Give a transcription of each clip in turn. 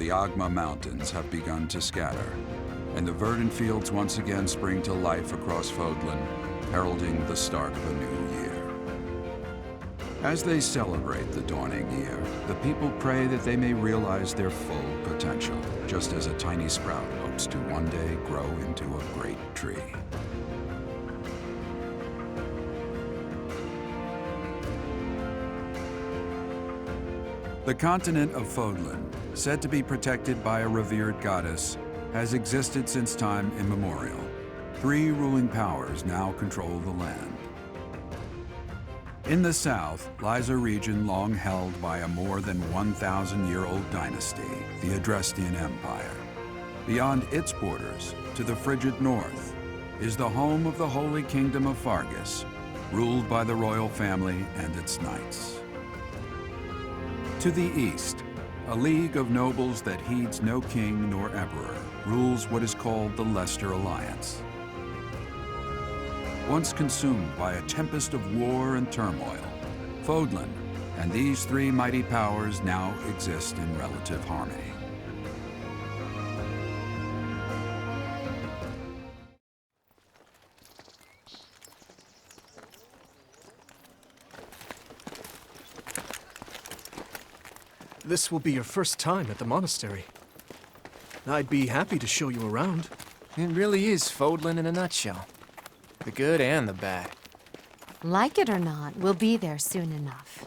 the Agma Mountains have begun to scatter, and the verdant fields once again spring to life across Fodlan, heralding the start of a new year. As they celebrate the dawning year, the people pray that they may realize their full potential, just as a tiny sprout hopes to one day grow into a great tree. The continent of Fodlan, said to be protected by a revered goddess, has existed since time immemorial. 3 ruling powers now control the land. In the south lies a region long held by a more than 1,000-year-old dynasty, the Adrestian Empire. Beyond its borders, to the frigid north, is the home of the Holy Kingdom of Fargus, ruled by the royal family and its knights. To the east, a league of nobles that heeds no king nor emperor rules what is called the Leicester Alliance. Once consumed by a tempest of war and turmoil, Fodlan and these 3 mighty powers now exist in relative harmony. This will be your first time at the monastery. I'd be happy to show you around. It really is Fodlan in a nutshell. The good and the bad. Like it or not, we'll be there soon enough.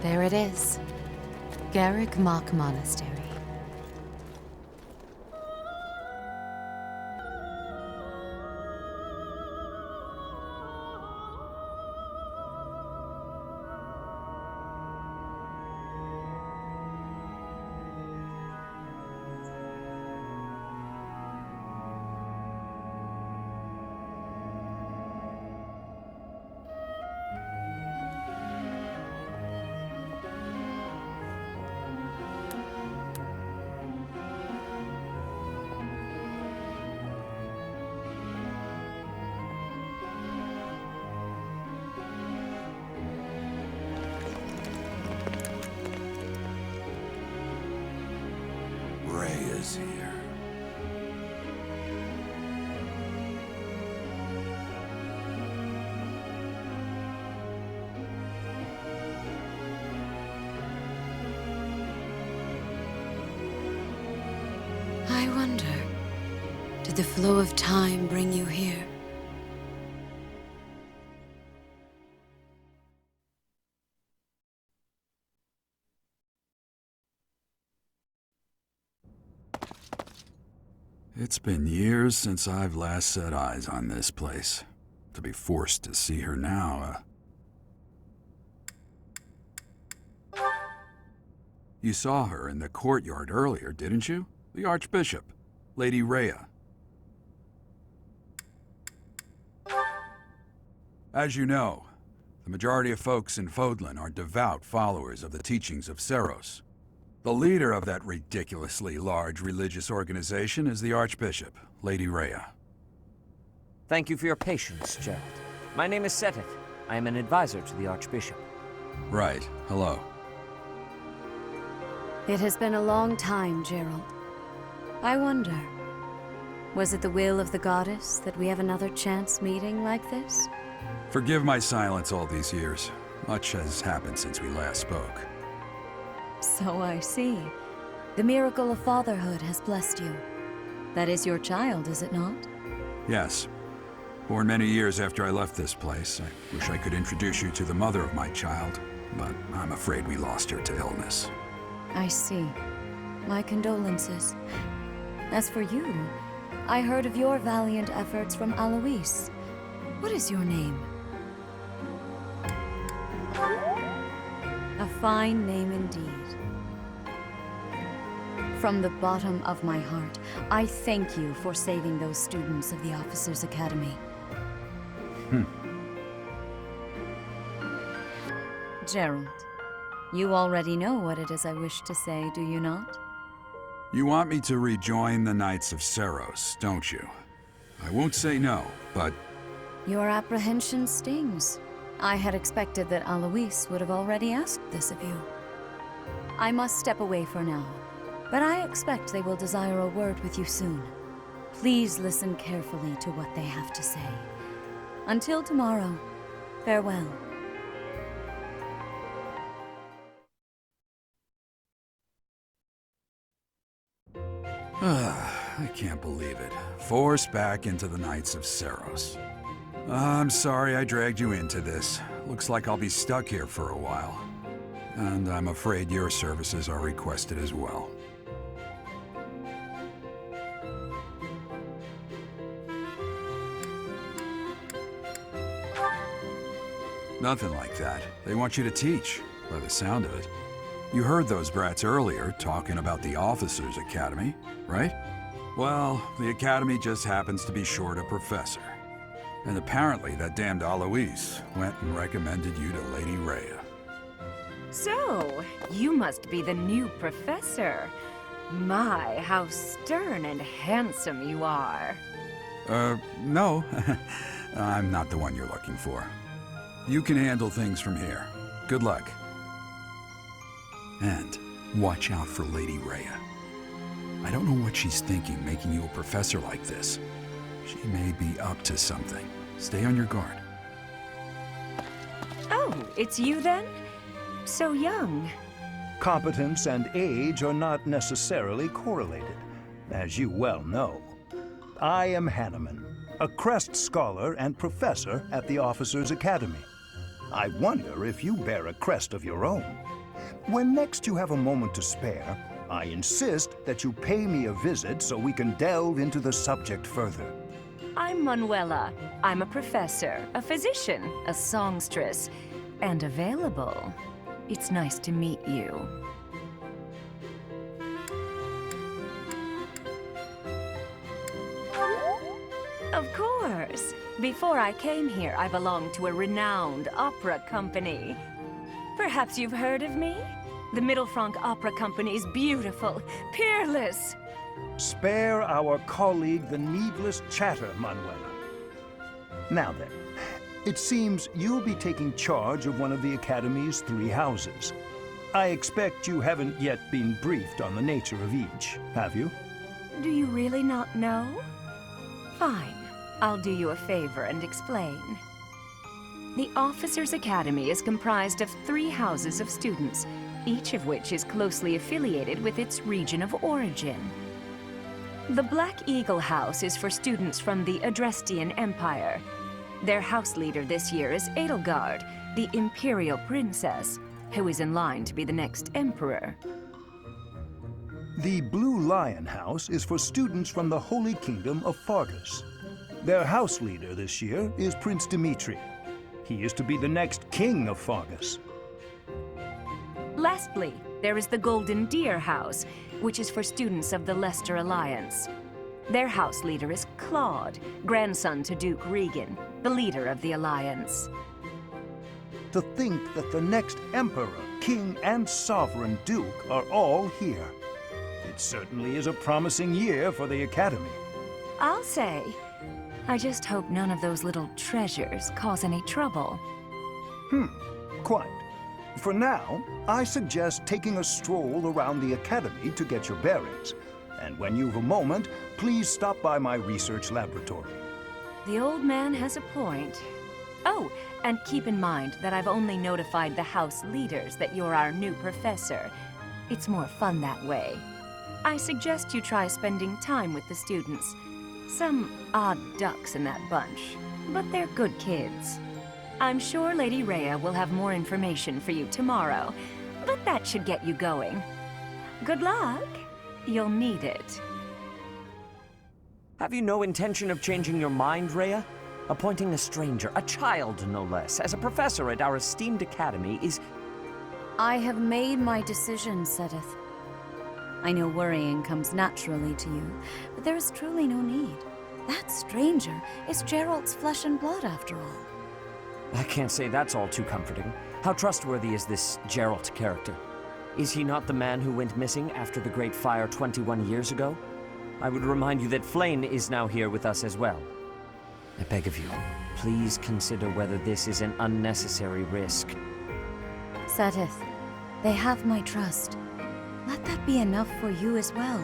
There it is. Garrick Mock Monastery. Is here. I wonder, did the flow of time bring you here? It's been years since I've last set eyes on this place. To be forced to see her now, You saw her in the courtyard earlier, didn't you? The Archbishop, Lady Rhea. As you know, the majority of folks in Fodlan are devout followers of the teachings of Seros. The leader of that ridiculously large religious organization is the Archbishop, Lady Rhea. Thank you for your patience, Gerald. My name is Seteth. I am an advisor to the Archbishop. Right. Hello. It has been a long time, Gerald. I wonder, was it the will of the goddess that we have another chance meeting like this? Forgive my silence all these years. Much has happened since we last spoke. So I see. The miracle of fatherhood has blessed you. That is your child, is it not? Yes. Born many years after I left this place. I wish I could introduce you to the mother of my child, but I'm afraid we lost her to illness. I see. My condolences. As for you, I heard of your valiant efforts from Alois. What is your name? A fine name indeed. From the bottom of my heart, I thank you for saving those students of the Officers' Academy. Gerald, you already know what it is I wish to say, do you not? You want me to rejoin the Knights of Seros, don't you? I won't say no, but Your apprehension stings. I had expected that Alois would have already asked this of you. I must step away for now, but I expect they will desire a word with you soon. Please listen carefully to what they have to say. Until tomorrow, farewell. I can't believe it. Forced back into the Knights of Seros. I'm sorry I dragged you into this. Looks like I'll be stuck here for a while. And I'm afraid your services are requested as well. Nothing like that. They want you to teach, by the sound of it. You heard those brats earlier talking about the Officers' Academy, right? Well, the Academy just happens to be short a professor. And apparently that damned Alois went and recommended you to Lady Rhea. So, you must be the new professor. My, how stern and handsome you are. No. I'm not the one you're looking for. You can handle things from here. Good luck. And watch out for Lady Rhea. I don't know what she's thinking making you a professor like this. She may be up to something. Stay on your guard. Oh, it's you then? So young. Competence and age are not necessarily correlated, as you well know. I am Hanneman, a Crest Scholar and Professor at the Officers' Academy. I wonder if you bear a crest of your own. When next you have a moment to spare, I insist that you pay me a visit so we can delve into the subject further. I'm Manuela. I'm a professor, a physician, a songstress, and available. It's nice to meet you. Of course. Before I came here, I belonged to a renowned opera company. Perhaps you've heard of me? The Middlefranc Opera Company is beautiful, peerless. Spare our colleague the needless chatter, Manuela. Now then, it seems you'll be taking charge of one of the Academy's 3 houses. I expect you haven't yet been briefed on the nature of each, have you? Do you really not know? Fine. I'll do you a favor and explain. The Officers' Academy is comprised of 3 houses of students, each of which is closely affiliated with its region of origin. The Black Eagle House is for students from the Adrestian Empire. Their house leader this year is Edelgard, the Imperial Princess, who is in line to be the next Emperor. The Blue Lion House is for students from the Holy Kingdom of Fargus. Their house leader this year is Prince Dimitri. He is to be the next king of Fargus. Lastly, there is the Golden Deer House, which is for students of the Leicester Alliance. Their house leader is Claude, grandson to Duke Regan, the leader of the Alliance. To think that the next Emperor, King, and Sovereign Duke are all here. It certainly is a promising year for the Academy. I'll say. I just hope none of those little treasures cause any trouble. Quite. For now, I suggest taking a stroll around the Academy to get your bearings. And when you've a moment, please stop by my research laboratory. The old man has a point. Oh, and keep in mind that I've only notified the house leaders that you're our new professor. It's more fun that way. I suggest you try spending time with the students. Some odd ducks in that bunch, but they're good kids. I'm sure Lady Rhea will have more information for you tomorrow, but that should get you going. Good luck. You'll need it. Have you no intention of changing your mind, Rhea? Appointing a stranger, a child no less, as a professor at our esteemed academy is... I have made my decision, Sedith. I know worrying comes naturally to you, but there is truly no need. That stranger is Geralt's flesh and blood, after all. I can't say that's all too comforting. How trustworthy is this Geralt character? Is he not the man who went missing after the Great Fire 21 years ago? I would remind you that Flame is now here with us as well. I beg of you, please consider whether this is an unnecessary risk. Satith, they have my trust. Let that be enough for you as well.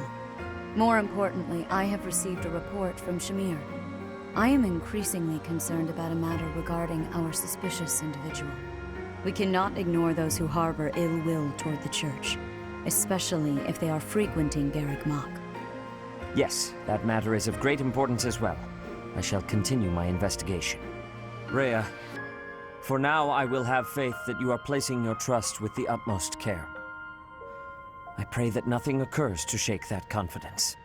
More importantly, I have received a report from Shamir. I am increasingly concerned about a matter regarding our suspicious individual. We cannot ignore those who harbor ill will toward the Church, especially if they are frequenting Garrick Mach. Yes, that matter is of great importance as well. I shall continue my investigation. Rhea, for now I will have faith that you are placing your trust with the utmost care. I pray that nothing occurs to shake that confidence.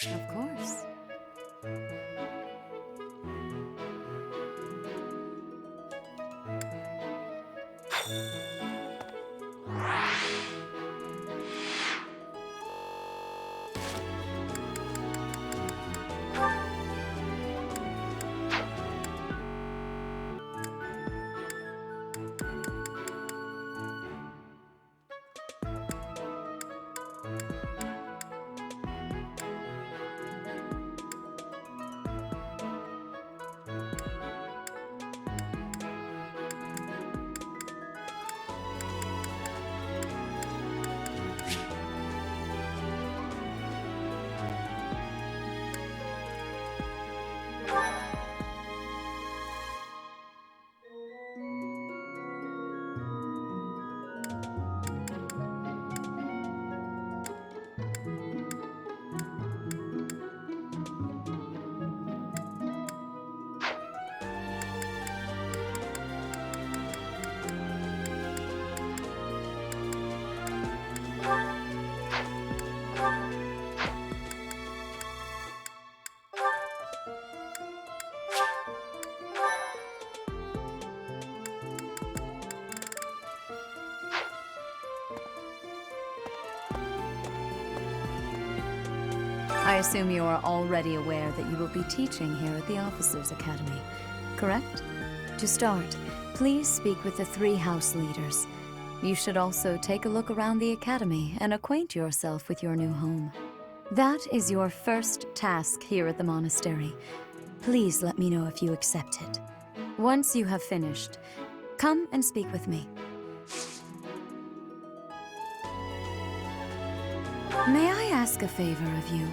Of course. I assume you are already aware that you will be teaching here at the Officers' Academy, correct? To start, please speak with the 3 house leaders. You should also take a look around the Academy and acquaint yourself with your new home. That is your first task here at the monastery. Please let me know if you accept it. Once you have finished, come and speak with me. May I ask a favor of you?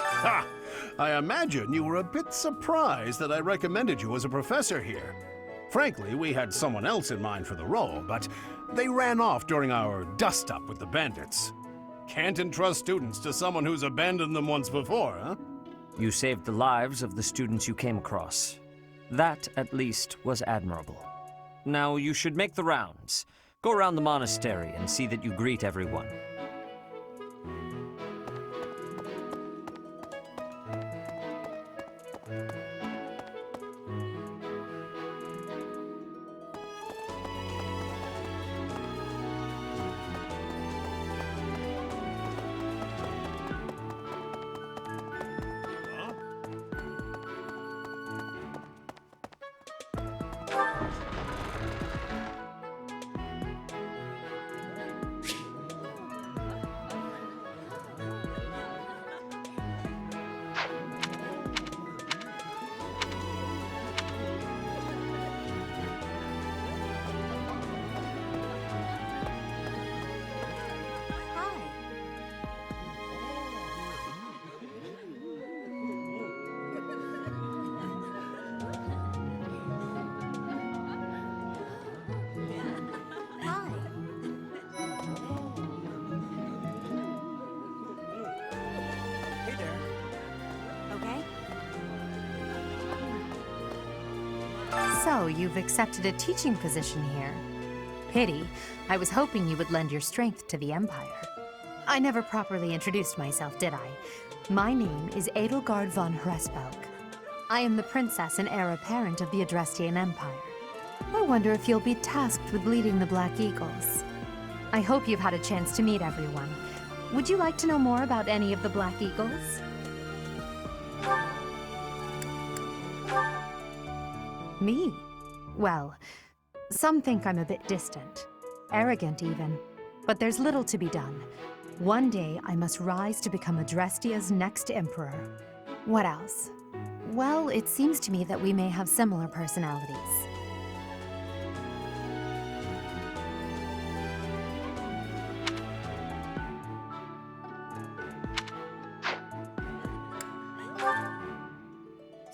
Ha! I imagine you were a bit surprised that I recommended you as a professor here. Frankly, we had someone else in mind for the role, but they ran off during our dust-up with the bandits. Can't entrust students to someone who's abandoned them once before, huh? You saved the lives of the students you came across. That, at least, was admirable. Now, you should make the rounds. Go around the monastery and see that you greet everyone. So, you've accepted a teaching position here. Pity. I was hoping you would lend your strength to the Empire. I never properly introduced myself, did I? My name is Edelgard von Hresbelk. I am the princess and heir apparent of the Adrestian Empire. I wonder if you'll be tasked with leading the Black Eagles. I hope you've had a chance to meet everyone. Would you like to know more about any of the Black Eagles? Me? Well, some think I'm a bit distant. Arrogant, even. But there's little to be done. One day, I must rise to become Adrestia's next emperor. What else? Well, it seems to me that we may have similar personalities.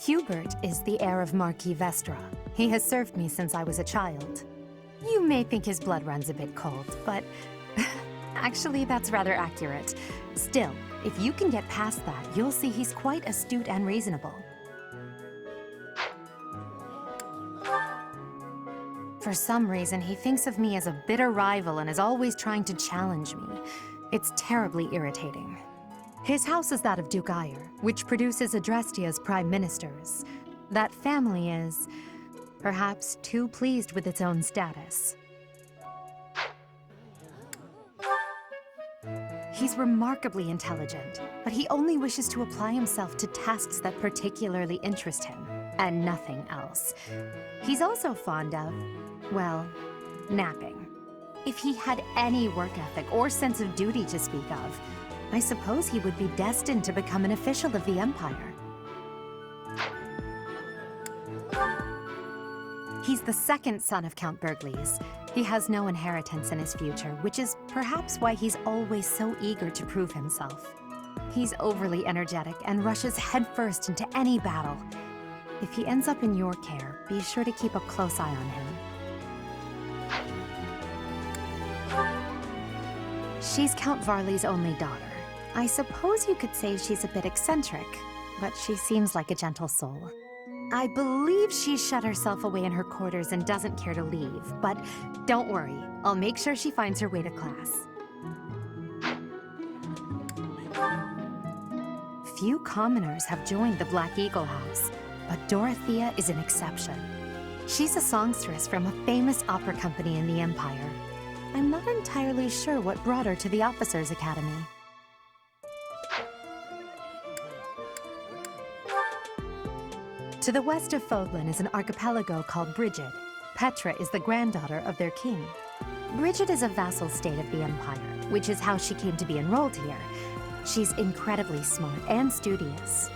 Hubert is the heir of Marquis Vestra. He has served me since I was a child. You may think his blood runs a bit cold, but actually that's rather accurate. Still, if you can get past that, you'll see he's quite astute and reasonable. For some reason, he thinks of me as a bitter rival and is always trying to challenge me. It's terribly irritating. His house is that of Duke Eyre, which produces Adrestia's prime ministers. That family is, perhaps, too pleased with its own status. He's remarkably intelligent, but he only wishes to apply himself to tasks that particularly interest him, and nothing else. He's also fond of, well, napping. If he had any work ethic or sense of duty to speak of, I suppose he would be destined to become an official of the Empire. He's the second son of Count Bergliez. He has no inheritance in his future, which is perhaps why he's always so eager to prove himself. He's overly energetic and rushes headfirst into any battle. If he ends up in your care, be sure to keep a close eye on him. She's Count Varley's only daughter. I suppose you could say she's a bit eccentric, but she seems like a gentle soul. I believe she's shut herself away in her quarters and doesn't care to leave, but don't worry, I'll make sure she finds her way to class. Few commoners have joined the Black Eagle House, but Dorothea is an exception. She's a songstress from a famous opera company in the Empire. I'm not entirely sure what brought her to the Officers' Academy. To the west of Fodlan is an archipelago called Brigid. Petra is the granddaughter of their king. Brigid is a vassal state of the Empire, which is how she came to be enrolled here. She's incredibly smart and studious.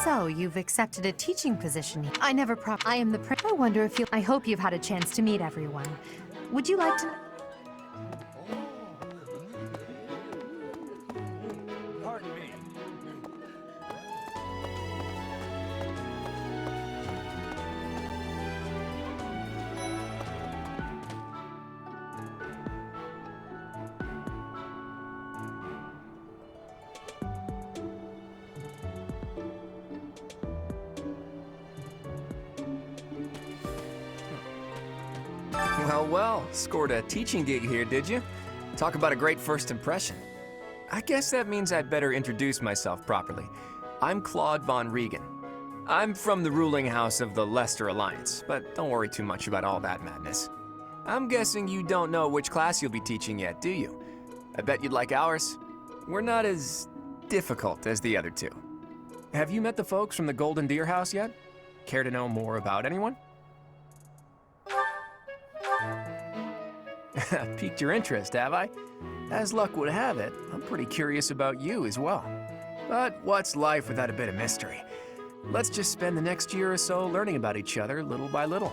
So, you've accepted a teaching position here. I am the I wonder if you... I hope you've had a chance to meet everyone. Would you like to... Pardon me. Well, scored a teaching gig here, did you? Talk about a great first impression. I guess that means I'd better introduce myself properly. I'm Claude von Regan. I'm from the ruling house of the Leicester Alliance, but don't worry too much about all that madness. I'm guessing you don't know which class you'll be teaching yet, do you? I bet you'd like ours. We're not as difficult as the other two. Have you met the folks from the Golden Deer House yet? Care to know more about anyone? Piqued your interest, have I? As luck would have it, I'm pretty curious about you as well. But what's life without a bit of mystery? Let's just spend the next year or so learning about each other little by little.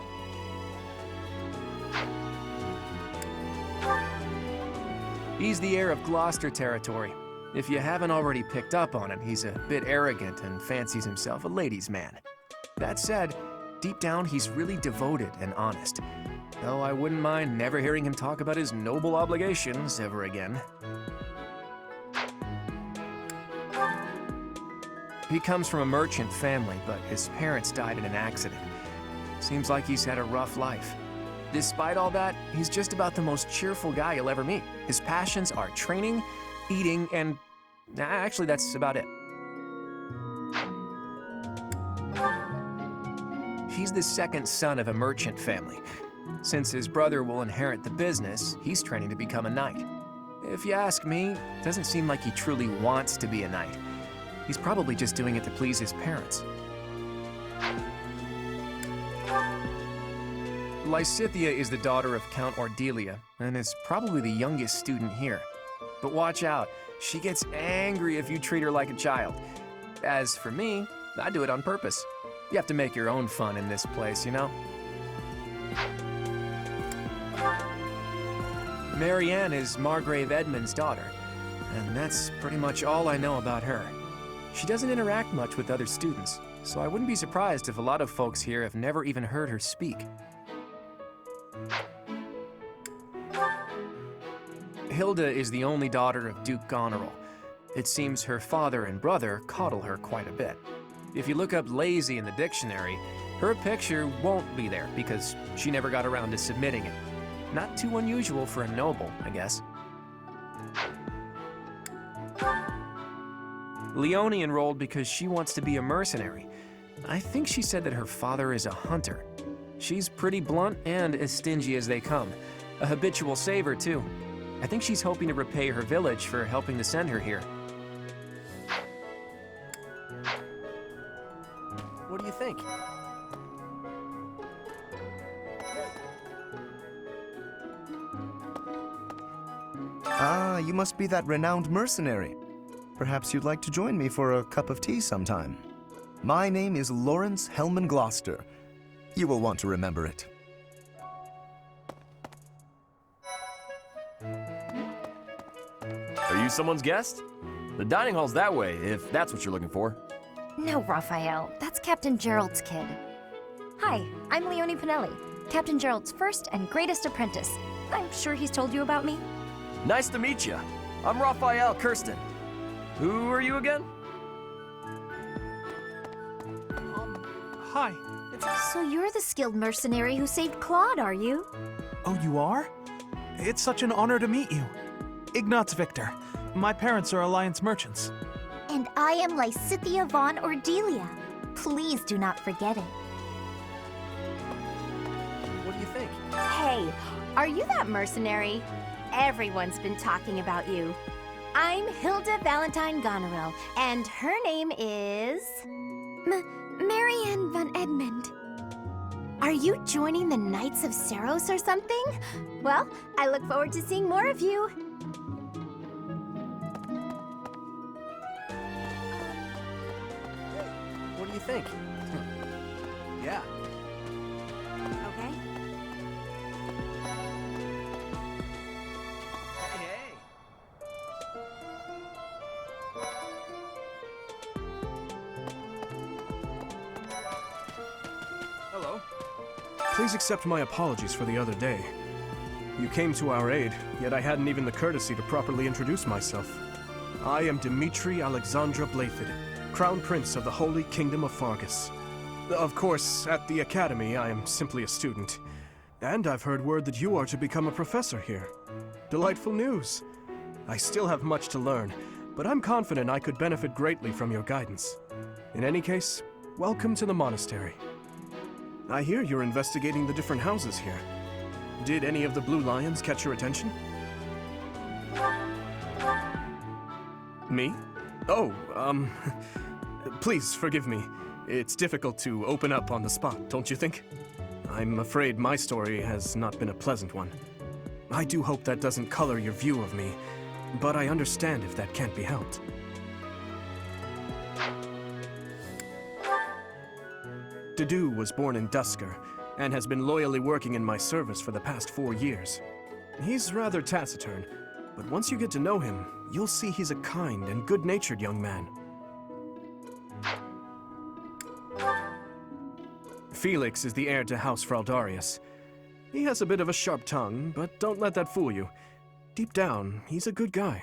He's the heir of Gloucester territory. If you haven't already picked up on it, he's a bit arrogant and fancies himself a ladies' man. That said, deep down he's really devoted and honest. Though I wouldn't mind never hearing him talk about his noble obligations ever again. He comes from a merchant family, but his parents died in an accident. Seems like he's had a rough life. Despite all that, he's just about the most cheerful guy you'll ever meet. His passions are training, eating, and... actually, that's about it. He's the second son of a merchant family. Since his brother will inherit the business, he's training to become a knight. If you ask me, it doesn't seem like he truly wants to be a knight. He's probably just doing it to please his parents. Lysithia is the daughter of Count Ordelia, and is probably the youngest student here. But watch out, she gets angry if you treat her like a child. As for me, I do it on purpose. You have to make your own fun in this place, you know? Marianne is Margrave Edmund's daughter, and that's pretty much all I know about her. She doesn't interact much with other students, so I wouldn't be surprised if a lot of folks here have never even heard her speak. Hilda is the only daughter of Duke Goneril. It seems her father and brother coddle her quite a bit. If you look up lazy in the dictionary, her picture won't be there because she never got around to submitting it. Not too unusual for a noble, I guess. Leone enrolled because she wants to be a mercenary. I think she said that her father is a hunter. She's pretty blunt and as stingy as they come. A habitual saver, too. I think she's hoping to repay her village for helping to send her here. What do you think? Ah, you must be that renowned mercenary. Perhaps you'd like to join me for a cup of tea sometime. My name is Lawrence Hellman Gloucester. You will want to remember it. Are you someone's guest? The dining hall's that way, if that's what you're looking for. No, Raphael. That's Captain Gerald's kid. Hi, I'm Leone Pinelli, Captain Gerald's first and greatest apprentice. I'm sure he's told you about me. Nice to meet you. I'm Raphael Kirsten. Who are you again? Hi. So you're the skilled mercenary who saved Claude, are you? Oh, you are? It's such an honor to meet you. Ignatz Victor. My parents are Alliance merchants. And I am Lysithia von Ordelia. Please do not forget it. What do you think? Hey, are you that mercenary? Everyone's been talking about you. I'm Hilda Valentine Goneril, and her name is... Marianne von Edmund. Are you joining the Knights of Saros or something? Well, I look forward to seeing more of you. What do you think? Yeah. Okay. Hey. Hello. Please accept my apologies for the other day. You came to our aid, yet I hadn't even the courtesy to properly introduce myself. I am Dimitri Alexandra Blaithid, Crown Prince of the Holy Kingdom of Fargus. Of course, at the Academy, I am simply a student. And I've heard word that you are to become a professor here. Delightful news. I still have much to learn, but I'm confident I could benefit greatly from your guidance. In any case, welcome to the monastery. I hear you're investigating the different houses here. Did any of the Blue Lions catch your attention? Me? Oh, please forgive me. It's difficult to open up on the spot, don't you think? I'm afraid my story has not been a pleasant one. I do hope that doesn't color your view of me, but I understand if that can't be helped. Dedu was born in Dusker, and has been loyally working in my service for the past 4 years. He's rather taciturn, but once you get to know him, you'll see he's a kind and good-natured young man. Felix is the heir to House Fraldarius. He has a bit of a sharp tongue, but don't let that fool you. Deep down, he's a good guy.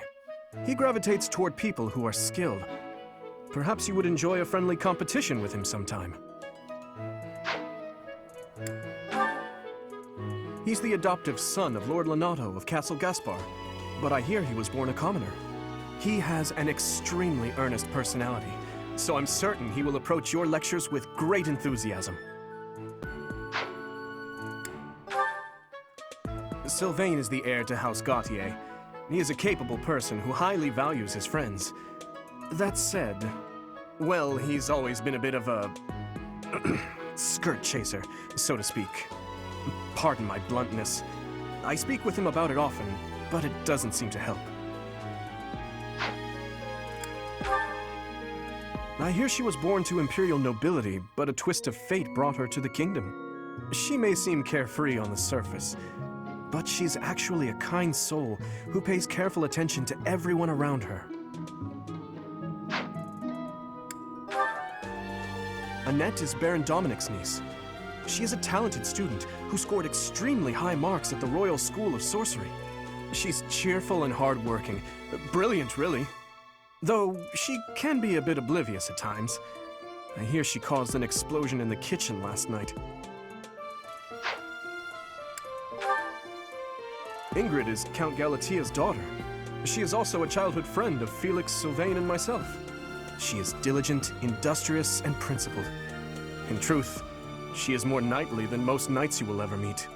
He gravitates toward people who are skilled. Perhaps you would enjoy a friendly competition with him sometime. He's the adoptive son of Lord Lenato of Castle Gaspar, but I hear he was born a commoner. He has an extremely earnest personality, so I'm certain he will approach your lectures with great enthusiasm. Sylvain is the heir to House Gautier. He is a capable person who highly values his friends. That said, well, he's always been a bit of a skirt chaser, so to speak. Pardon my bluntness. I speak with him about it often, but it doesn't seem to help. I hear she was born to imperial nobility, but a twist of fate brought her to the kingdom. She may seem carefree on the surface, but she's actually a kind soul who pays careful attention to everyone around her. Annette is Baron Dominic's niece. She is a talented student who scored extremely high marks at the Royal School of Sorcery. She's cheerful and hardworking. Brilliant, really. Though she can be a bit oblivious at times. I hear she caused an explosion in the kitchen last night. Ingrid is Count Galatia's daughter. She is also a childhood friend of Felix, Sylvain, and myself. She is diligent, industrious, and principled. In truth, she is more knightly than most knights you will ever meet.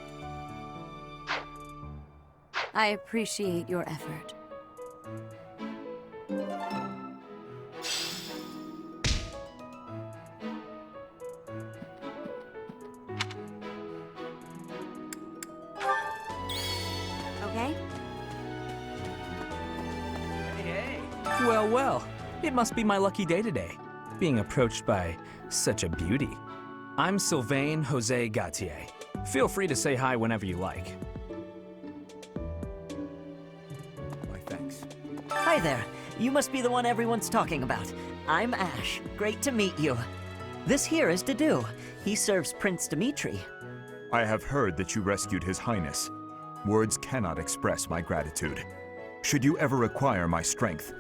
I appreciate your effort. Okay? Hey. Well, well. It must be my lucky day today, being approached by such a beauty. I'm Sylvain Jose Gautier. Feel free to say hi whenever you like. Why, thanks. Hi there. You must be the one everyone's talking about. I'm Ash. Great to meet you. This here is Dedu. He serves Prince Dimitri. I have heard that you rescued His Highness. Words cannot express my gratitude. Should you ever require my strength,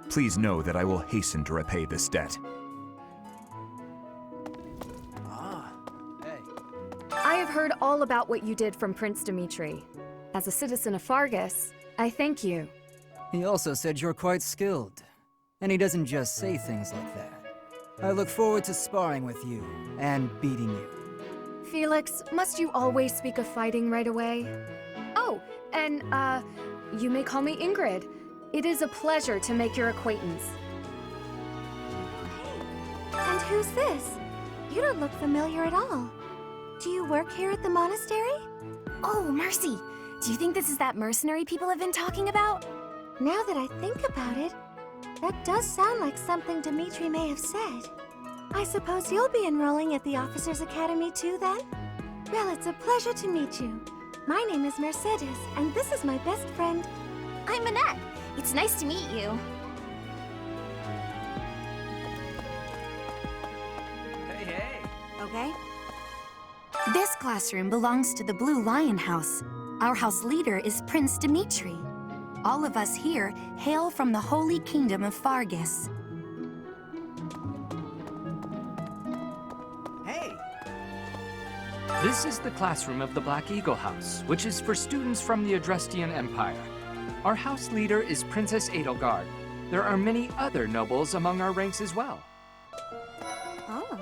please know that I will hasten to repay this debt. I have heard all about what you did from Prince Dimitri. As a citizen of Fargus, I thank you. He also said you're quite skilled. And he doesn't just say things like that. I look forward to sparring with you and beating you. Felix, must you always speak of fighting right away? Oh, and, You may call me Ingrid. It is a pleasure to make your acquaintance. And who's this? You don't look familiar at all. Do you work here at the monastery? Oh, Mercy! Do you think this is that mercenary people have been talking about? Now that I think about it, that does sound like something Dimitri may have said. I suppose you'll be enrolling at the Officers' Academy too, then? Well, it's a pleasure to meet you. My name is Mercedes, and this is my best friend. I'm Annette. It's nice to meet you. Hey. Okay. This classroom belongs to the Blue Lion House. Our house leader is Prince Dimitri. All of us here hail from the Holy Kingdom of Fargus. Hey! This is the classroom of the Black Eagle House, which is for students from the Adrestian Empire. Our house leader is Princess Edelgard. There are many other nobles among our ranks as well. Oh.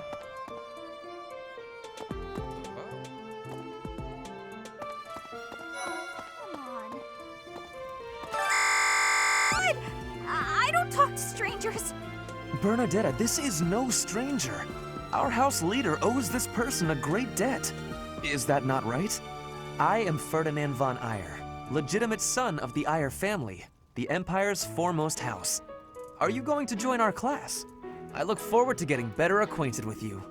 I don't talk to strangers. Bernadetta, this is no stranger. Our house leader owes this person a great debt. Is that not right? I am Ferdinand von Eyre, legitimate son of the Eyre family, the Empire's foremost house. Are you going to join our class? I look forward to getting better acquainted with you.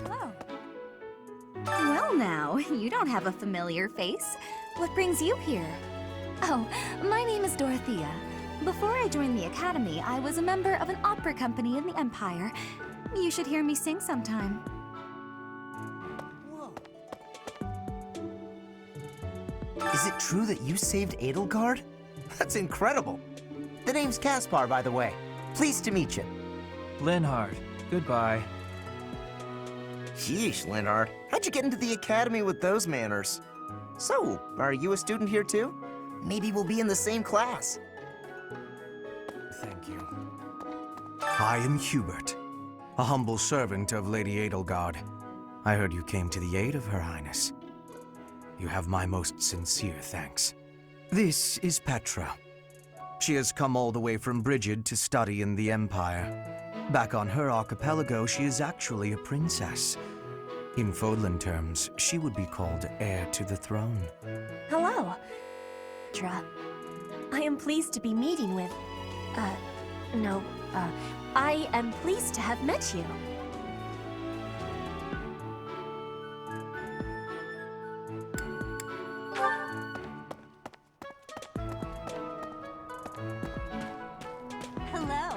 Hello. Well now, you don't have a familiar face. What brings you here? Oh, my name is Dorothea. Before I joined the Academy, I was a member of an opera company in the Empire. You should hear me sing sometime. Is it true that you saved Edelgard? That's incredible. The name's Caspar, by the way. Pleased to meet you. Linhard, goodbye. Sheesh, Linhard. How'd you get into the Academy with those manners? So, are you a student here too? Maybe we'll be in the same class. Thank you. I am Hubert, a humble servant of Lady Edelgard. I heard you came to the aid of Her Highness. You have my most sincere thanks. This is Petra. She has come all the way from Brigid to study in the Empire. Back on her archipelago, she is actually a princess. In Fodlan terms, she would be called heir to the throne. Hello. Petra. I am pleased to be meeting with... I am pleased to have met you. Hello.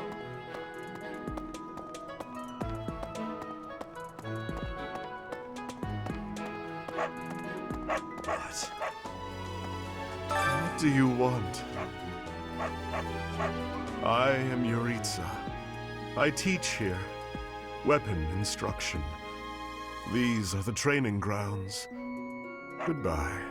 What do you want? I am Yuritsa. I teach here. Weapon instruction. These are the training grounds. Goodbye.